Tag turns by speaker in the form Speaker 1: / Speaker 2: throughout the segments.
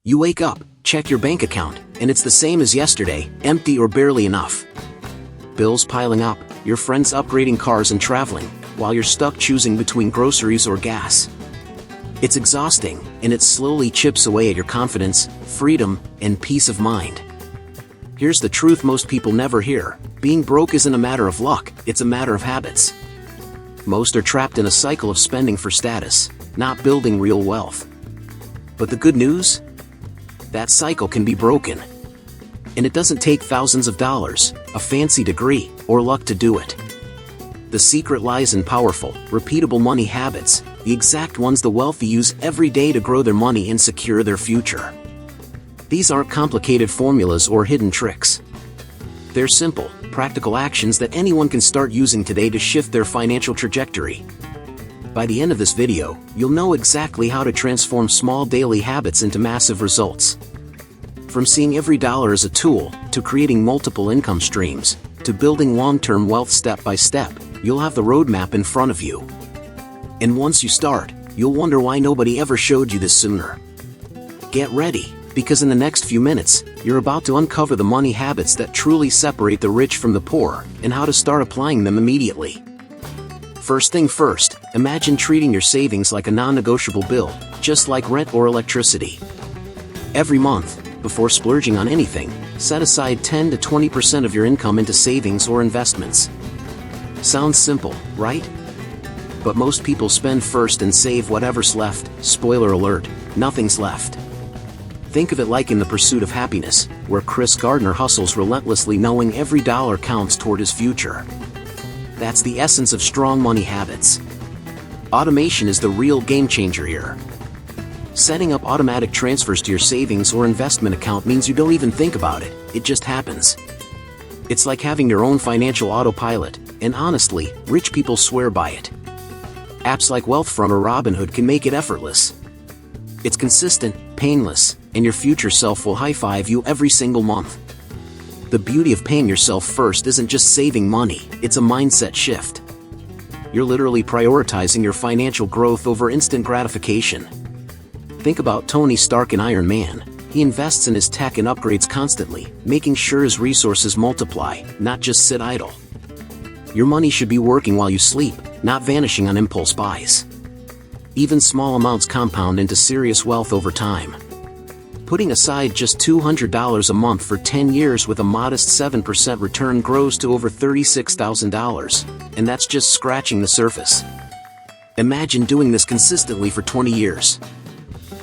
Speaker 1: You wake up, check your bank account, and it's the same as yesterday, empty or barely enough. Bills piling up, your friends upgrading cars and traveling, while you're stuck choosing between groceries or gas. It's exhausting, and it slowly chips away at your confidence, freedom, and peace of mind. Here's the truth most people never hear: being broke isn't a matter of luck, it's a matter of habits. Most are trapped in a cycle of spending for status, not building real wealth. But the good news? That cycle can be broken. And it doesn't take thousands of dollars, a fancy degree, or luck to do it. The secret lies in powerful, repeatable money habits, the exact ones the wealthy use every day to grow their money and secure their future. These aren't complicated formulas or hidden tricks. They're simple, practical actions that anyone can start using today to shift their financial trajectory. By the end of this video, you'll know exactly how to transform small daily habits into massive results. From seeing every dollar as a tool, to creating multiple income streams, to building long-term wealth step by step, you'll have the roadmap in front of you. And once you start, you'll wonder why nobody ever showed you this sooner. Get ready, because in the next few minutes, you're about to uncover the money habits that truly separate the rich from the poor, and how to start applying them immediately. First thing first, imagine treating your savings like a non-negotiable bill, just like rent or electricity. Every month, before splurging on anything, set aside 10 to 20% of your income into savings or investments. Sounds simple, right? But most people spend first and save whatever's left. Spoiler alert, nothing's left. Think of it like in The Pursuit of Happiness, where Chris Gardner hustles relentlessly knowing every dollar counts toward his future. That's the essence of strong money habits. Automation is the real game changer here. Setting up automatic transfers to your savings or investment account means you don't even think about it, it just happens. It's like having your own financial autopilot, and honestly, rich people swear by it. Apps like Wealthfront or Robinhood can make it effortless. It's consistent, painless, and your future self will high-five you every single month. The beauty of paying yourself first isn't just saving money, it's a mindset shift. You're literally prioritizing your financial growth over instant gratification. Think about Tony Stark in Iron Man. He invests in his tech and upgrades constantly, making sure his resources multiply, not just sit idle. Your money should be working while you sleep, not vanishing on impulse buys. Even small amounts compound into serious wealth over time. Putting aside just $200 a month for 10 years with a modest 7% return grows to over $36,000, and that's just scratching the surface. Imagine doing this consistently for 20 years.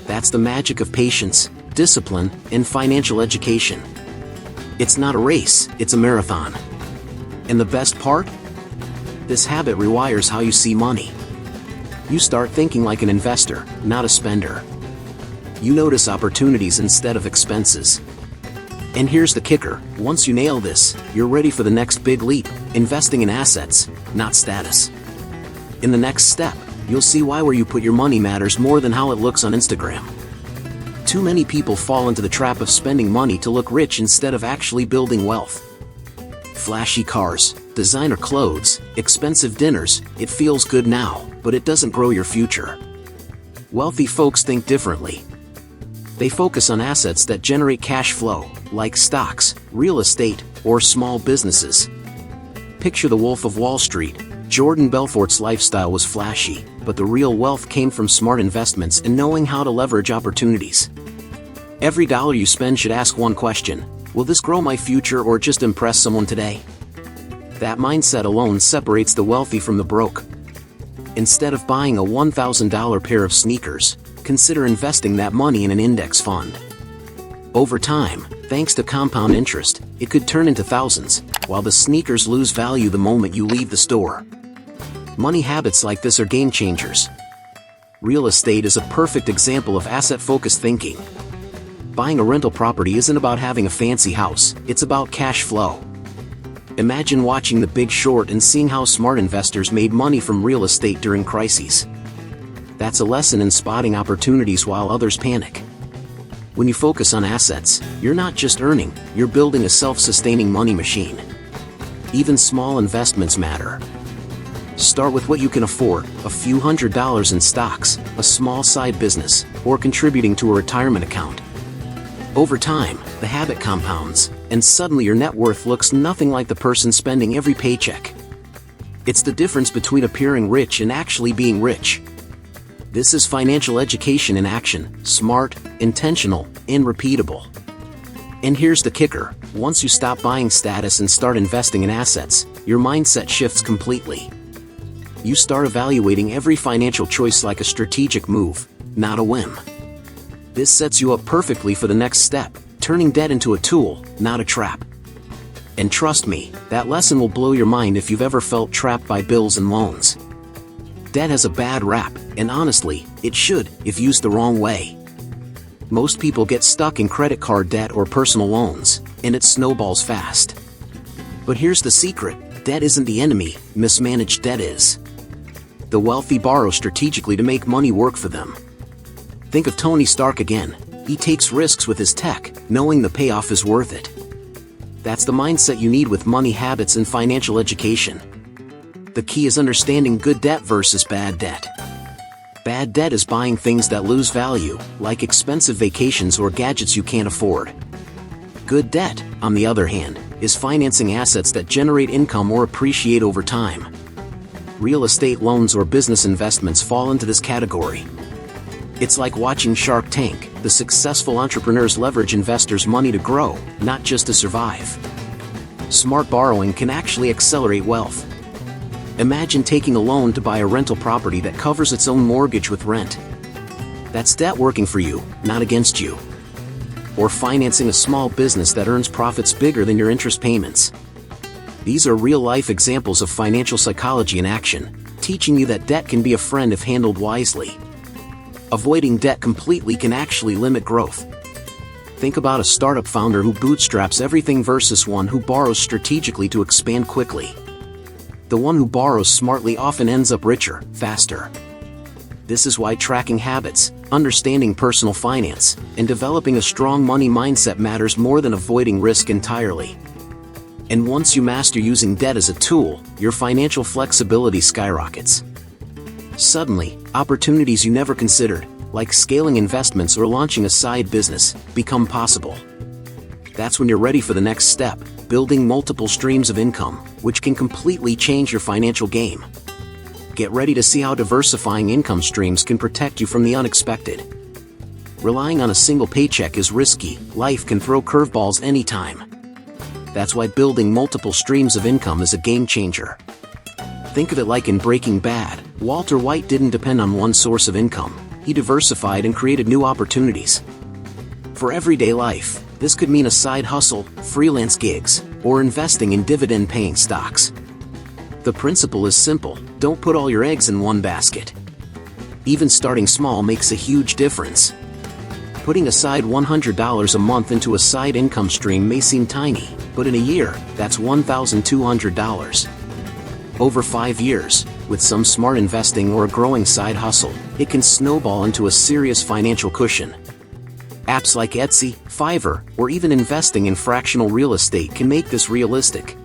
Speaker 1: That's the magic of patience, discipline, and financial education. It's not a race, it's a marathon. And the best part? This habit rewires how you see money. You start thinking like an investor, not a spender. You notice opportunities instead of expenses. And here's the kicker: once you nail this, you're ready for the next big leap, investing in assets, not status. In the next step, you'll see why where you put your money matters more than how it looks on Instagram. Too many people fall into the trap of spending money to look rich instead of actually building wealth. Flashy cars, designer clothes, expensive dinners, it feels good now, but it doesn't grow your future. Wealthy folks think differently. They focus on assets that generate cash flow, like stocks, real estate, or small businesses. Picture the Wolf of Wall Street. Jordan Belfort's lifestyle was flashy, but the real wealth came from smart investments and knowing how to leverage opportunities. Every dollar you spend should ask one question: will this grow my future or just impress someone today? That mindset alone separates the wealthy from the broke. Instead of buying a $1,000 pair of sneakers, consider investing that money in an index fund. Over time, thanks to compound interest, it could turn into thousands, while the sneakers lose value the moment you leave the store. Money habits like this are game changers. Real estate is a perfect example of asset-focused thinking. Buying a rental property isn't about having a fancy house, it's about cash flow. Imagine watching The Big Short and seeing how smart investors made money from real estate during crises. That's a lesson in spotting opportunities while others panic. When you focus on assets, you're not just earning, you're building a self-sustaining money machine. Even small investments matter. Start with what you can afford: a few $100s in stocks, a small side business, or contributing to a retirement account. Over time, the habit compounds, and suddenly your net worth looks nothing like the person spending every paycheck. It's the difference between appearing rich and actually being rich. This is financial education in action, smart, intentional, and repeatable. And here's the kicker: once you stop buying status and start investing in assets, your mindset shifts completely. You start evaluating every financial choice like a strategic move, not a whim. This sets you up perfectly for the next step, turning debt into a tool, not a trap. And trust me, that lesson will blow your mind if you've ever felt trapped by bills and loans. Debt has a bad rap, and honestly, it should, if used the wrong way. Most people get stuck in credit card debt or personal loans, and it snowballs fast. But here's the secret: debt isn't the enemy, mismanaged debt is. The wealthy borrow strategically to make money work for them. Think of Tony Stark again. He takes risks with his tech, knowing the payoff is worth it. That's the mindset you need with money habits and financial education. The key is understanding good debt versus bad debt. Bad debt is buying things that lose value, like expensive vacations or gadgets you can't afford. Good debt, on the other hand, is financing assets that generate income or appreciate over time. Real estate loans or business investments fall into this category. It's like watching Shark Tank. The successful entrepreneurs leverage investors' money to grow, not just to survive. Smart borrowing can actually accelerate wealth. Imagine taking a loan to buy a rental property that covers its own mortgage with rent. That's debt working for you, not against you. Or financing a small business that earns profits bigger than your interest payments. These are real-life examples of financial psychology in action, teaching you that debt can be a friend if handled wisely. Avoiding debt completely can actually limit growth. Think about a startup founder who bootstraps everything versus one who borrows strategically to expand quickly. The one who borrows smartly often ends up richer, faster. This is why tracking habits, understanding personal finance, and developing a strong money mindset matters more than avoiding risk entirely. And once you master using debt as a tool, your financial flexibility skyrockets. Suddenly, opportunities you never considered, like scaling investments or launching a side business, become possible. That's when you're ready for the next step: building multiple streams of income, which can completely change your financial game. Get ready to see how diversifying income streams can protect you from the unexpected. Relying on a single paycheck is risky. Life can throw curveballs anytime. That's why building multiple streams of income is a game changer. Think of it like in Breaking Bad. Walter White didn't depend on one source of income. He diversified and created new opportunities. For everyday life, this could mean a side hustle, freelance gigs, or investing in dividend-paying stocks. The principle is simple: don't put all your eggs in one basket. Even starting small makes a huge difference. Putting aside $100 a month into a side income stream may seem tiny, but in a year, that's $1,200. Over 5 years, with some smart investing or a growing side hustle, it can snowball into a serious financial cushion. Apps like Etsy, Fiverr, or even investing in fractional real estate can make this realistic.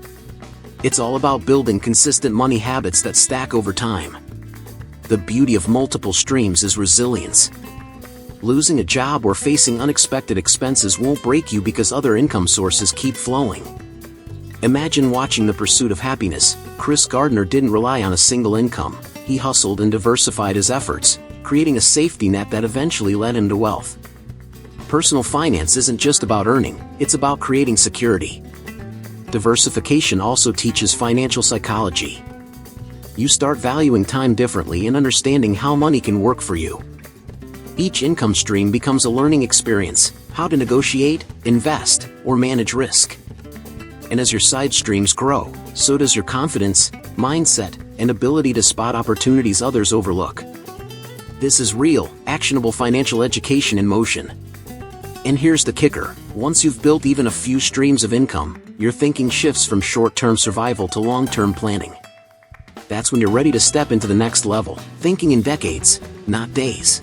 Speaker 1: It's all about building consistent money habits that stack over time. The beauty of multiple streams is resilience. Losing a job or facing unexpected expenses won't break you because other income sources keep flowing. Imagine watching The Pursuit of Happiness. Chris Gardner didn't rely on a single income. He hustled and diversified his efforts, creating a safety net that eventually led him to wealth. Personal finance isn't just about earning, it's about creating security. Diversification also teaches financial psychology. You start valuing time differently and understanding how money can work for you. Each income stream becomes a learning experience: how to negotiate, invest, or manage risk. And as your side streams grow, so does your confidence, mindset, and ability to spot opportunities others overlook. This is real, actionable financial education in motion. And here's the kicker: once you've built even a few streams of income, your thinking shifts from short-term survival to long-term planning. That's when you're ready to step into the next level, thinking in decades, not days.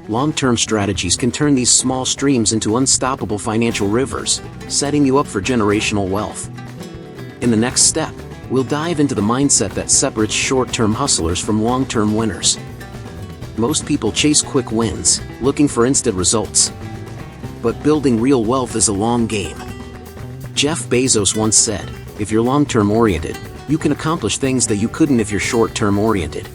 Speaker 1: Long-term strategies can turn these small streams into unstoppable financial rivers, setting you up for generational wealth. In the next step, we'll dive into the mindset that separates short-term hustlers from long-term winners. Most people chase quick wins, looking for instant results. but building real wealth is a long game. Jeff Bezos once said, "If you're long-term oriented, you can accomplish things that you couldn't if you're short-term oriented."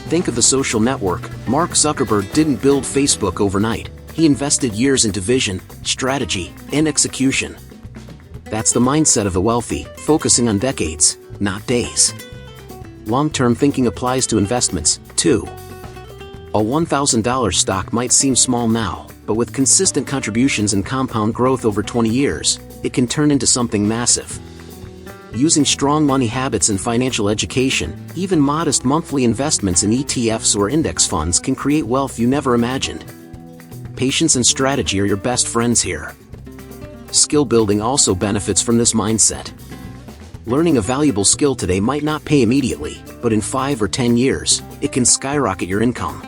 Speaker 1: Think of the social network. Mark Zuckerberg didn't build Facebook overnight. He invested years into vision, strategy, and execution. That's the mindset of the wealthy, focusing on decades, not days. Long-term thinking applies to investments, too. A $1,000 stock might seem small now, but with consistent contributions and compound growth over 20 years, it can turn into something massive. Using strong money habits and financial education, even modest monthly investments in ETFs or index funds can create wealth you never imagined. Patience and strategy are your best friends here. Skill building also benefits from this mindset. Learning a valuable skill today might not pay immediately, but in 5 or 10 years, it can skyrocket your income.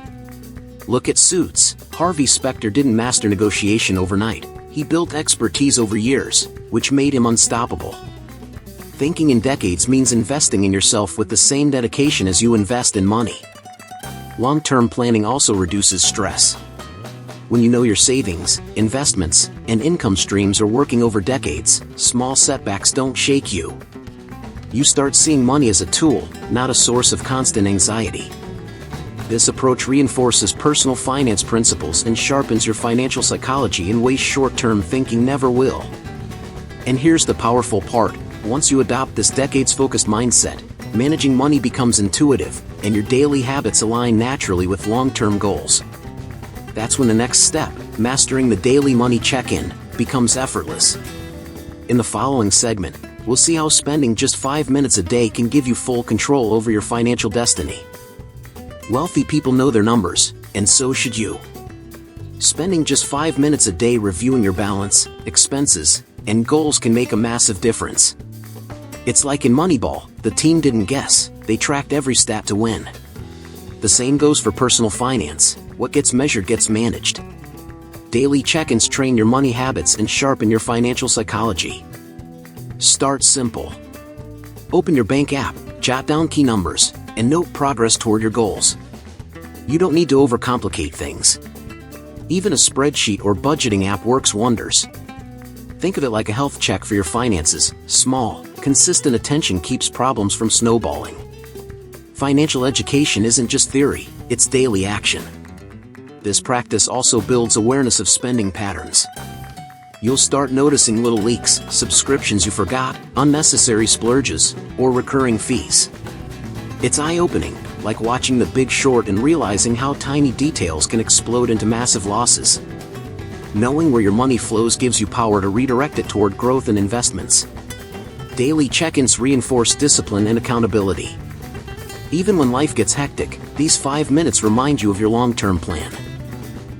Speaker 1: Look at Suits. Harvey Specter didn't master negotiation overnight. He built expertise over years, which made him unstoppable. Thinking in decades means investing in yourself with the same dedication as you invest in money. Long-term planning also reduces stress. When you know your savings, investments, and income streams are working over decades, small setbacks don't shake you. You start seeing money as a tool, not a source of constant anxiety. This approach reinforces personal finance principles and sharpens your financial psychology in ways short-term thinking never will. And here's the powerful part. Once you adopt this decades-focused mindset, managing money becomes intuitive, and your daily habits align naturally with long-term goals. That's when the next step, mastering the daily money check-in, becomes effortless. In the following segment, we'll see how spending just 5 minutes a day can give you full control over your financial destiny. Wealthy people know their numbers, and so should you. Spending just 5 minutes a day reviewing your balance, expenses, and goals can make a massive difference. It's like in Moneyball, the team didn't guess, they tracked every stat to win. The same goes for personal finance. What gets measured gets managed. Daily check-ins train your money habits and sharpen your financial psychology. Start simple. Open your bank app, jot down key numbers, and note progress toward your goals. You don't need to overcomplicate things. Even a spreadsheet or budgeting app works wonders. Think of it like a health check for your finances. Small, consistent attention keeps problems from snowballing. Financial education isn't just theory, it's daily action. This practice also builds awareness of spending patterns. You'll start noticing little leaks, subscriptions you forgot, unnecessary splurges, or recurring fees. It's eye-opening, like watching The Big Short and realizing how tiny details can explode into massive losses. Knowing where your money flows gives you power to redirect it toward growth and investments. Daily check-ins reinforce discipline and accountability. Even when life gets hectic, these 5 minutes remind you of your long-term plan.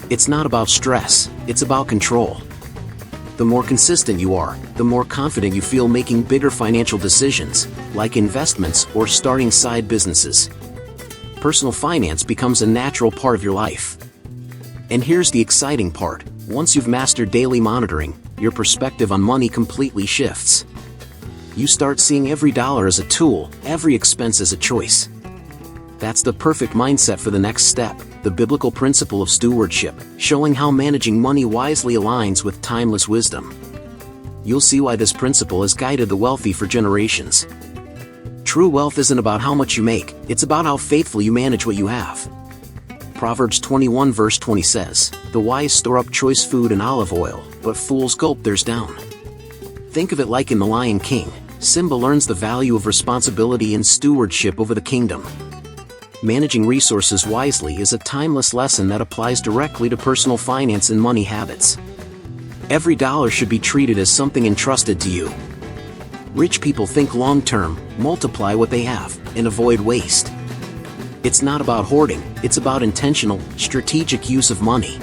Speaker 1: It's not about stress, it's about control. The more consistent you are, the more confident you feel making bigger financial decisions, like investments or starting side businesses. Personal finance becomes a natural part of your life. And here's the exciting part. Once you've mastered daily monitoring, your perspective on money completely shifts. You start seeing every dollar as a tool, every expense as a choice. That's the perfect mindset for the next step, the biblical principle of stewardship, showing how managing money wisely aligns with timeless wisdom. You'll see why this principle has guided the wealthy for generations. True wealth isn't about how much you make, it's about how faithful you manage what you have. Proverbs 21 verse 20 says, "The wise store up choice food and olive oil, but fools gulp theirs down." Think of it like in The Lion King. Simba learns the value of responsibility and stewardship over the kingdom. Managing resources wisely is a timeless lesson that applies directly to personal finance and money habits. Every dollar should be treated as something entrusted to you. Rich people think long-term, multiply what they have, and avoid waste. It's not about hoarding, it's about intentional, strategic use of money.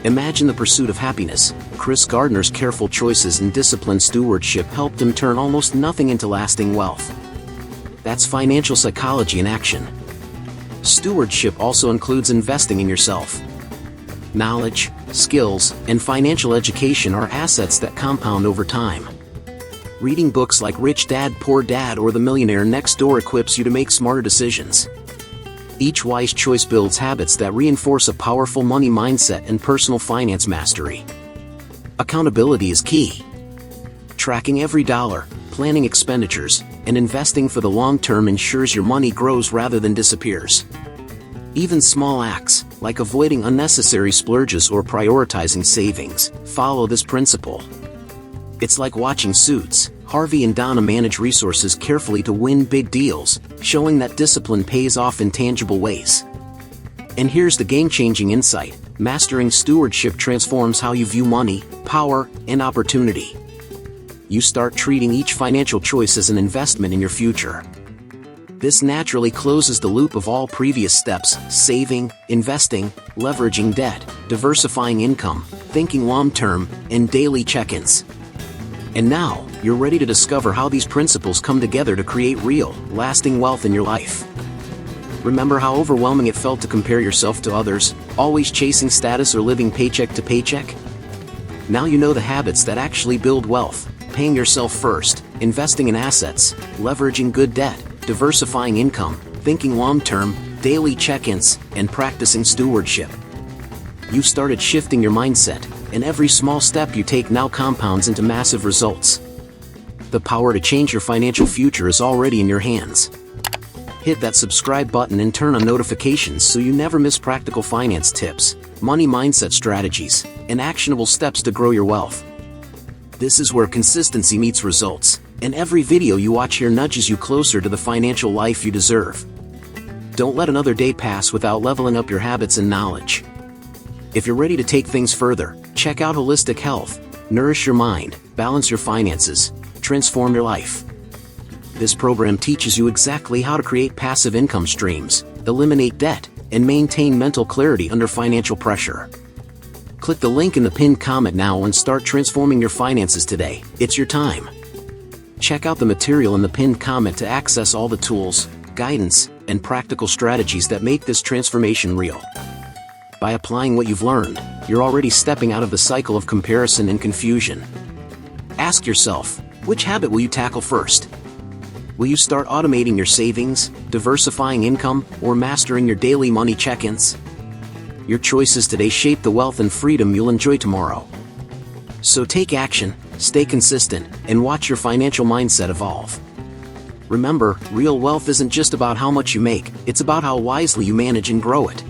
Speaker 1: Imagine the pursuit of happiness. Chris Gardner's careful choices and disciplined stewardship helped him turn almost nothing into lasting wealth. That's financial psychology in action. Stewardship also includes investing in yourself. Knowledge, skills, and financial education are assets that compound over time. Reading books like Rich Dad Poor Dad or The Millionaire Next Door equips you to make smarter decisions. Each wise choice builds habits that reinforce a powerful money mindset and personal finance mastery. Accountability is key. Tracking every dollar, planning expenditures, and investing for the long term ensures your money grows rather than disappears. Even small acts, like avoiding unnecessary splurges or prioritizing savings, follow this principle. It's like watching Suits. Harvey and Donna manage resources carefully to win big deals, showing that discipline pays off in tangible ways. And here's the game-changing insight: mastering stewardship transforms how you view money, power, and opportunity. You start treating each financial choice as an investment in your future. This naturally closes the loop of all previous steps: saving, investing, leveraging debt, diversifying income, thinking long-term, and daily check-ins. And now, you're ready to discover how these principles come together to create real, lasting wealth in your life. Remember how overwhelming it felt to compare yourself to others, always chasing status or living paycheck to paycheck? Now you know the habits that actually build wealth: paying yourself first, investing in assets, leveraging good debt, diversifying income, thinking long-term, daily check-ins, and practicing stewardship. You've started shifting your mindset, and every small step you take now compounds into massive results. The power to change your financial future is already in your hands. Hit that subscribe button and turn on notifications so you never miss practical finance tips, money mindset strategies, and actionable steps to grow your wealth. This is where consistency meets results, and every video you watch here nudges you closer to the financial life you deserve. Don't let another day pass without leveling up your habits and knowledge. If you're ready to take things further, check out Holistic Health. Nourish your mind, balance your finances, transform your life. This program teaches you exactly how to create passive income streams, eliminate debt, and maintain mental clarity under financial pressure. Click the link in the pinned comment now and start transforming your finances today. It's your time. Check out the material in the pinned comment to access all the tools, guidance, and practical strategies that make this transformation real. By applying what you've learned, you're already stepping out of the cycle of comparison and confusion. Ask yourself, which habit will you tackle first? Will you start automating your savings, diversifying income, or mastering your daily money check-ins? Your choices today shape the wealth and freedom you'll enjoy tomorrow. So take action, stay consistent, and watch your financial mindset evolve. Remember, real wealth isn't just about how much you make, it's about how wisely you manage and grow it.